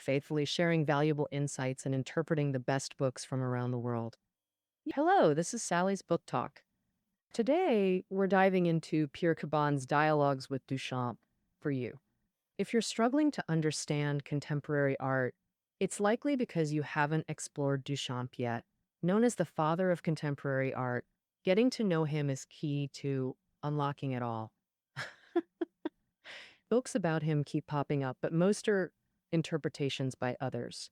faithfully sharing valuable insights and interpreting the best books from around the world. Hello, this is Sally's Book Talk. Today, we're diving into Pierre Caban's dialogues with Duchamp for you. If you're struggling to understand contemporary art, it's likely because you haven't explored Duchamp yet. Known as the father of contemporary art, getting to know him is key to unlocking it all. Books about him keep popping up, but most are interpretations by others.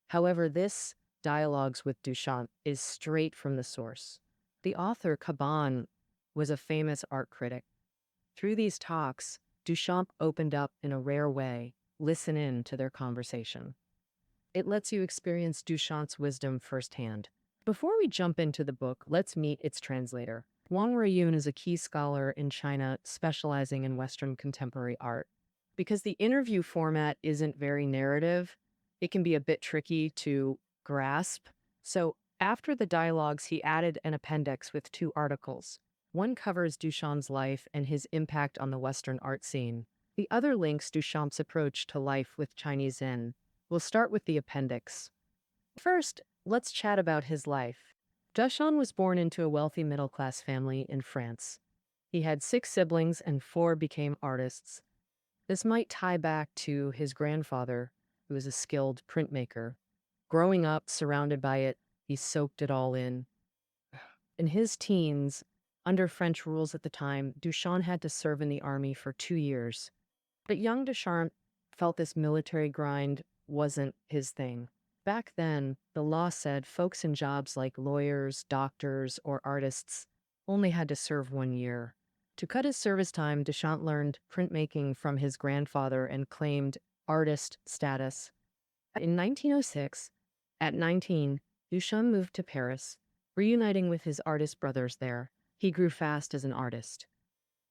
However, this Dialogues with Duchamp is straight from the source. The author, Caban, was a famous art critic. Through these talks, Duchamp opened up in a rare way. Listen in to their conversation. It lets you experience Duchamp's wisdom firsthand. Before we jump into the book, let's meet its translator. Wang Ruiyun is a key scholar in China specializing in Western contemporary art. Because the interview format isn't very narrative, it can be a bit tricky to grasp. So after the dialogues, he added an appendix with 2 articles. One covers Duchamp's life and his impact on the Western art scene. The other links Duchamp's approach to life with Chinese Zen. We'll start with the appendix. First, let's chat about his life. Duchamp was born into a wealthy middle-class family in France. He had 6 siblings and 4 became artists. This might tie back to his grandfather, who was a skilled printmaker. Growing up surrounded by it, he soaked it all in. In his teens, under French rules at the time, Duchamp had to serve in the army for 2 years. But young Duchamp felt this military grind wasn't his thing. Back then, the law said folks in jobs like lawyers, doctors, or artists only had to serve 1 year. To cut his service time, Duchamp learned printmaking from his grandfather and claimed artist status. In 1906, at 19, Duchamp moved to Paris, reuniting with his artist brothers there. He grew fast as an artist.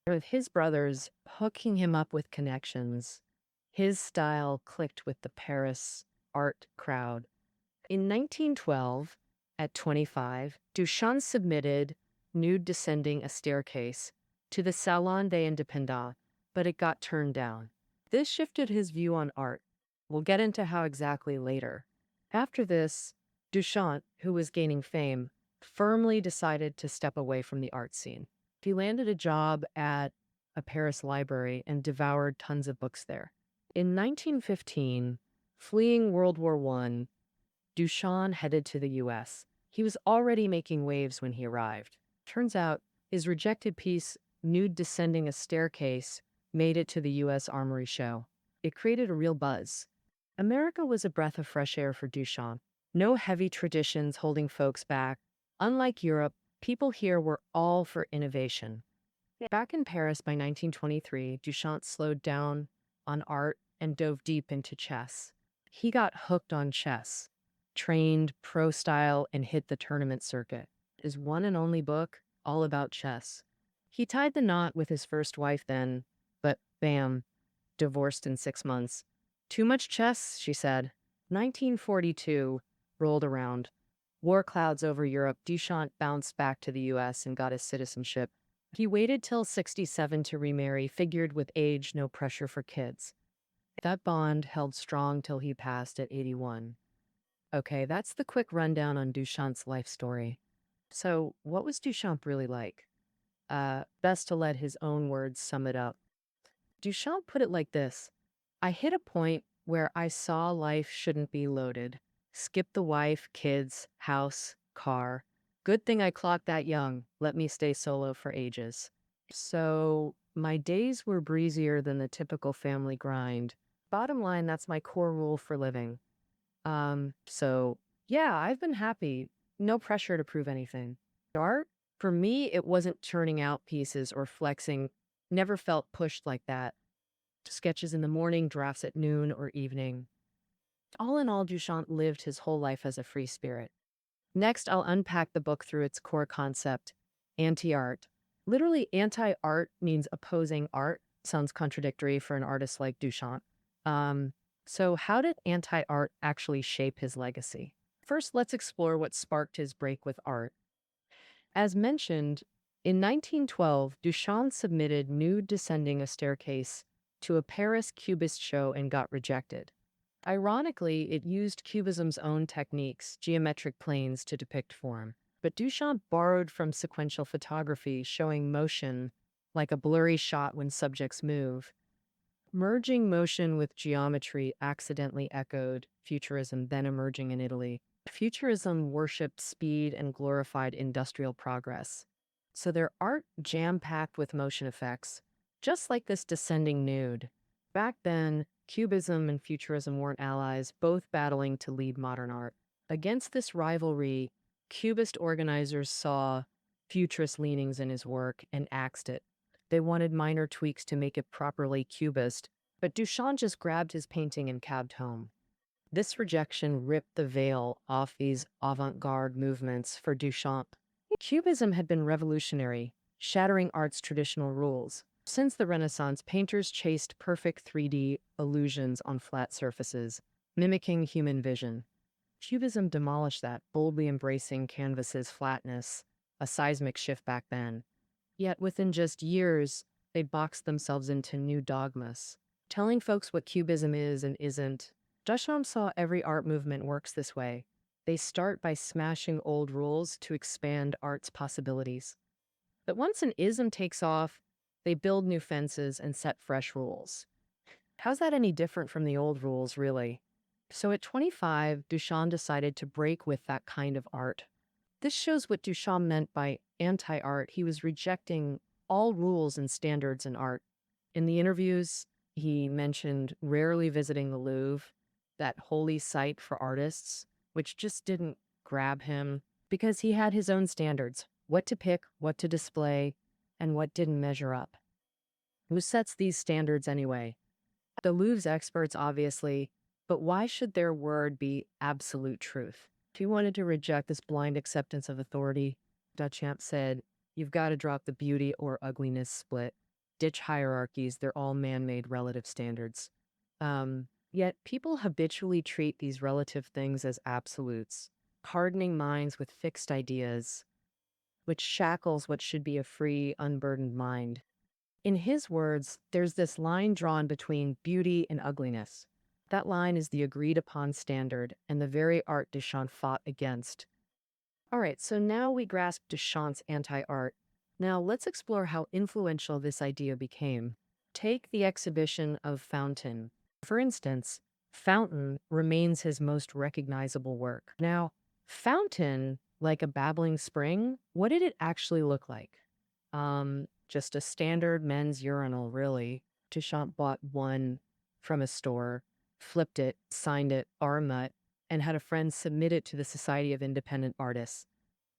With his brothers hooking him up with connections, his style clicked with the Paris art crowd. In 1912, at 25, Duchamp submitted Nude Descending a Staircase to the Salon des Indépendants, but it got turned down. This shifted his view on art. We'll get into how exactly later. After this, Duchamp, who was gaining fame, firmly decided to step away from the art scene. He landed a job at a Paris library and devoured tons of books there. In 1915, fleeing World War I, Duchamp headed to the US. He was already making waves when he arrived. Turns out, his rejected piece, Nude Descending a Staircase, made it to the US Armory show. It created a real buzz. America was a breath of fresh air for Duchamp. No heavy traditions holding folks back. Unlike Europe, people here were all for innovation. Back in Paris by 1923, Duchamp slowed down on art and dove deep into chess. He got hooked on chess, trained pro style, and hit the tournament circuit. His one and only book, all about chess. He tied the knot with his first wife then, but bam, divorced in 6 months. Too much chess, she said. 1942 rolled around. War clouds over Europe. Duchamp bounced back to the US and got his citizenship. He waited till 67 to remarry, figured with age, no pressure for kids. That bond held strong till he passed at 81. Okay, that's the quick rundown on Duchamp's life story. So, what was Duchamp really like? Best to let his own words sum it up. Duchamp put it like this: I hit a point where I saw life shouldn't be loaded. Skip the wife, kids, house, car. Good thing I clocked that young. Let me stay solo for ages. So my days were breezier than the typical family grind. Bottom line, that's my core rule for living. So yeah, I've been happy. No pressure to prove anything. Art, for me, it wasn't churning out pieces or flexing. Never felt pushed like that. Sketches in the morning, drafts at noon or evening. All in all, Duchamp lived his whole life as a free spirit. Next, I'll unpack the book through its core concept, anti-art. Literally, anti-art means opposing art. Sounds contradictory for an artist like Duchamp. So how did anti-art actually shape his legacy? First, let's explore what sparked his break with art. As mentioned, in 1912, Duchamp submitted Nude Descending a Staircase to a Paris Cubist show and got rejected. Ironically, it used Cubism's own techniques, geometric planes, to depict form. But Duchamp borrowed from sequential photography, showing motion like a blurry shot when subjects move. Merging motion with geometry accidentally echoed Futurism, then emerging in Italy. Futurism worshipped speed and glorified industrial progress. So their art jam-packed with motion effects, just like this descending nude. Back then, Cubism and Futurism weren't allies, both battling to lead modern art. Against this rivalry, Cubist organizers saw Futurist leanings in his work and axed it. They wanted minor tweaks to make it properly Cubist, but Duchamp just grabbed his painting and cabbed home. This rejection ripped the veil off these avant-garde movements for Duchamp. Cubism had been revolutionary, shattering art's traditional rules. Since the Renaissance, painters chased perfect 3D illusions on flat surfaces, mimicking human vision. Cubism demolished that, boldly embracing canvas's flatness, a seismic shift back then. Yet within just years, they boxed themselves into new dogmas, telling folks what Cubism is and isn't. Duchamp saw every art movement works this way. They start by smashing old rules to expand art's possibilities. But once an ism takes off, they build new fences and set fresh rules. How's that any different from the old rules, really? So at 25, Duchamp decided to break with that kind of art. This shows what Duchamp meant by anti-art. He was rejecting all rules and standards in art. In the interviews, he mentioned rarely visiting the Louvre, that holy site for artists, which just didn't grab him because he had his own standards, what to pick, what to display, and what didn't measure up. Who sets these standards anyway? The Louvre's experts, obviously, but why should their word be absolute truth? If he wanted to reject this blind acceptance of authority, Duchamp said, you've got to drop the beauty or ugliness split. Ditch hierarchies, they're all man-made relative standards. Yet people habitually treat these relative things as absolutes, hardening minds with fixed ideas, which shackles what should be a free, unburdened mind. In his words, there's this line drawn between beauty and ugliness. That line is the agreed-upon standard and the very art Duchamp fought against. All right, so now we grasp Duchamp's anti-art. Now let's explore how influential this idea became. Take the exhibition of Fountain. For instance, Fountain remains his most recognizable work. Now, Fountain, like a babbling spring, what did it actually look like? Just a standard men's urinal, really. Duchamp bought one from a store, flipped it, signed it, Armut, and had a friend submit it to the Society of Independent Artists.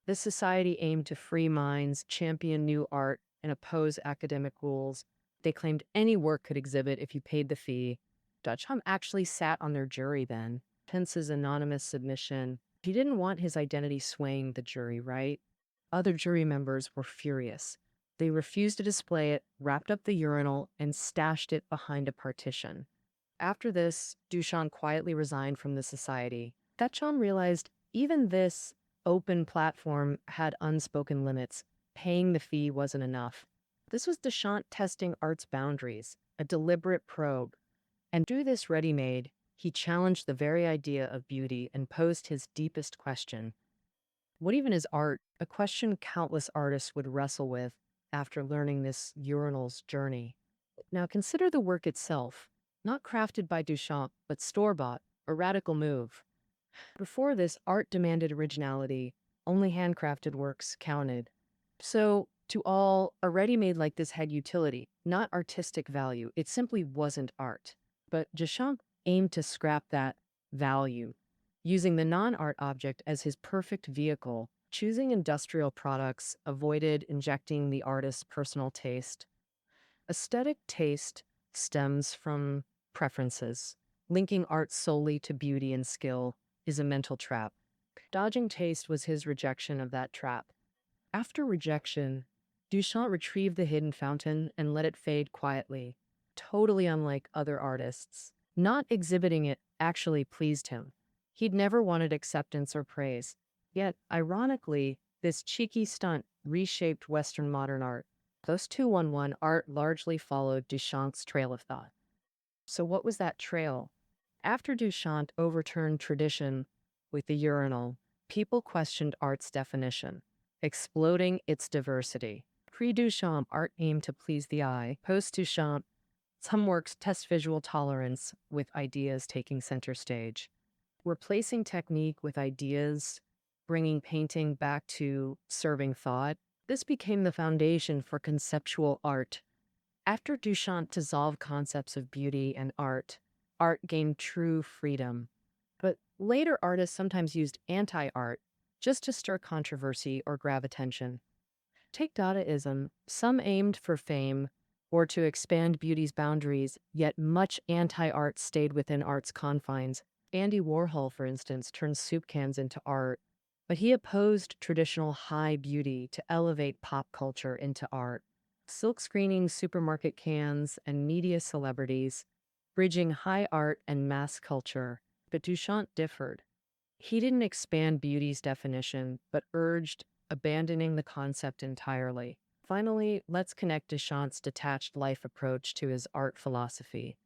This society aimed to free minds, champion new art, and oppose academic rules. They claimed any work could exhibit if you paid the fee. Duchamp actually sat on their jury then, hence his anonymous submission. He didn't want his identity swaying the jury, right? Other jury members were furious. They refused to display it, wrapped up the urinal, and stashed it behind a partition. After this, Duchamp quietly resigned from the society. Duchamp realized even this open platform had unspoken limits. Paying the fee wasn't enough. This was Duchamp testing art's boundaries, a deliberate probe. And through this readymade, he challenged the very idea of beauty and posed his deepest question. What even is art? A question countless artists would wrestle with after learning this urinal's journey. Now consider the work itself, not crafted by Duchamp, but store-bought, a radical move. Before this, art demanded originality. Only handcrafted works counted. So, to all, a ready-made like this had utility, not artistic value. It simply wasn't art. But Duchamp aimed to scrap that value, using the non-art object as his perfect vehicle. Choosing industrial products avoided injecting the artist's personal taste. Aesthetic taste stems from preferences. Linking art solely to beauty and skill is a mental trap. Dodging taste was his rejection of that trap. After rejection, Duchamp retrieved the hidden fountain and let it fade quietly, totally unlike other artists. Not exhibiting it actually pleased him. He'd never wanted acceptance or praise. Yet, ironically, this cheeky stunt reshaped Western modern art. Post-211 art largely followed Duchamp's trail of thought. So what was that trail? After Duchamp overturned tradition with the urinal, people questioned art's definition, exploding its diversity. Pre-Duchamp, art aimed to please the eye. Post-Duchamp, some works test visual tolerance with ideas taking center stage. Replacing technique with ideas, bringing painting back to serving thought, this became the foundation for conceptual art. After Duchamp dissolved concepts of beauty and art gained true freedom. But later artists sometimes used anti-art just to stir controversy or grab attention. Take Dadaism, some aimed for fame or to expand beauty's boundaries, yet much anti-art stayed within art's confines. Andy Warhol, for instance, turned soup cans into art, but he opposed traditional high beauty to elevate pop culture into art. Silk screening supermarket cans and media celebrities, bridging high art and mass culture. But Duchamp differed. He didn't expand beauty's definition, but urged abandoning the concept entirely. Finally, let's connect Duchamp's detached life approach to his art philosophy.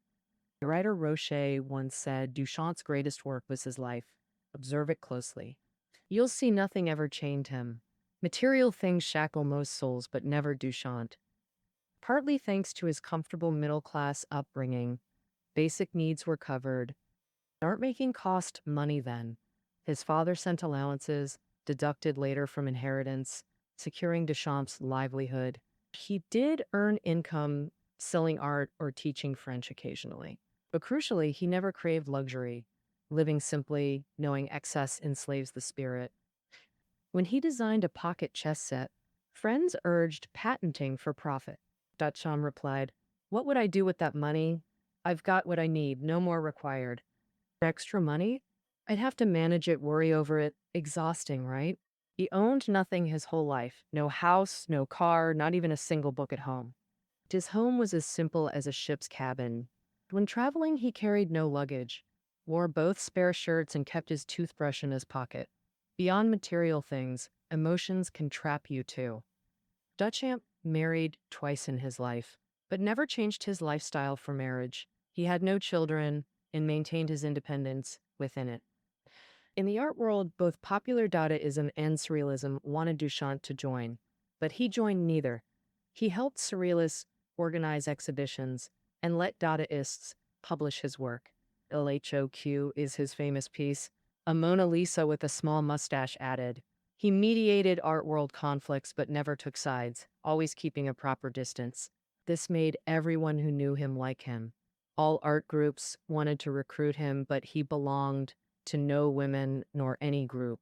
The writer Roche once said Duchamp's greatest work was his life. Observe it closely. You'll see nothing ever chained him. Material things shackle most souls, but never Duchamp. Partly thanks to his comfortable middle-class upbringing, basic needs were covered. Art making cost money then. His father sent allowances, deducted later from inheritance, securing Duchamp's livelihood. He did earn income selling art or teaching French occasionally. But crucially, he never craved luxury, living simply, knowing excess enslaves the spirit. When he designed a pocket chess set, friends urged patenting for profit. Duchamp replied, "What would I do with that money? I've got what I need, no more required. Extra money? I'd have to manage it, worry over it. Exhausting, right?" He owned nothing his whole life. No house, no car, not even a single book at home. His home was as simple as a ship's cabin. When traveling, he carried no luggage, wore both spare shirts, and kept his toothbrush in his pocket. Beyond material things, emotions can trap you too. Duchamp married twice in his life, but never changed his lifestyle for marriage. He had no children and maintained his independence within it. In the art world, both popular Dadaism and Surrealism wanted Duchamp to join, but he joined neither. He helped Surrealists organize exhibitions and let Dadaists publish his work. LHOQ is his famous piece, a Mona Lisa with a small mustache added. He mediated art world conflicts but never took sides, always keeping a proper distance. This made everyone who knew him like him. All art groups wanted to recruit him, but he belonged to no women nor any group.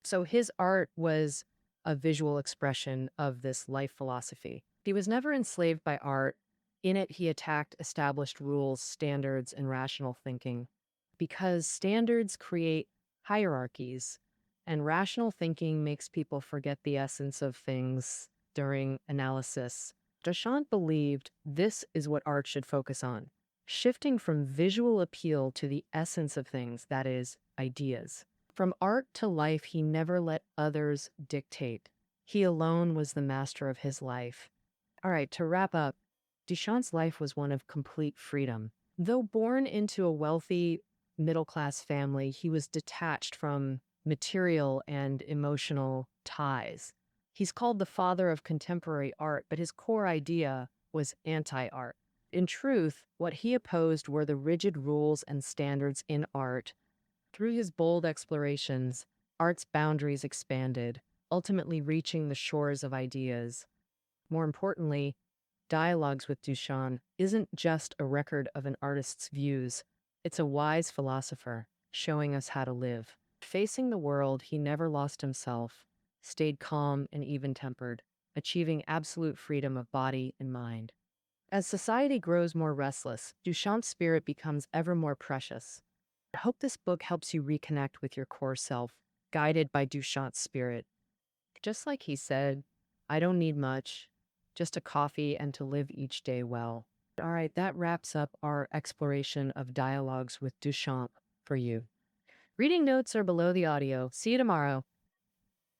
So his art was a visual expression of this life philosophy. He was never enslaved by art. In it, he attacked established rules, standards, and rational thinking. Because standards create hierarchies, and rational thinking makes people forget the essence of things during analysis. Duchamp believed this is what art should focus on, shifting from visual appeal to the essence of things, that is, ideas. From art to life, he never let others dictate. He alone was the master of his life. All right, to wrap up, Duchamp's life was one of complete freedom. Though born into a wealthy middle-class family, he was detached from material and emotional ties. He's called the father of contemporary art, but his core idea was anti-art. In truth, what he opposed were the rigid rules and standards in art. Through his bold explorations, art's boundaries expanded, ultimately reaching the shores of ideas. More importantly, Dialogues with Duchamp isn't just a record of an artist's views. It's a wise philosopher showing us how to live. Facing the world, he never lost himself, stayed calm and even-tempered, achieving absolute freedom of body and mind. As society grows more restless, Duchamp's spirit becomes ever more precious. I hope this book helps you reconnect with your core self, guided by Duchamp's spirit. Just like he said, "I don't need much, just a coffee and to live each day well." All right, that wraps up our exploration of Dialogues with Duchamp for you. Reading notes are below the audio. See you tomorrow.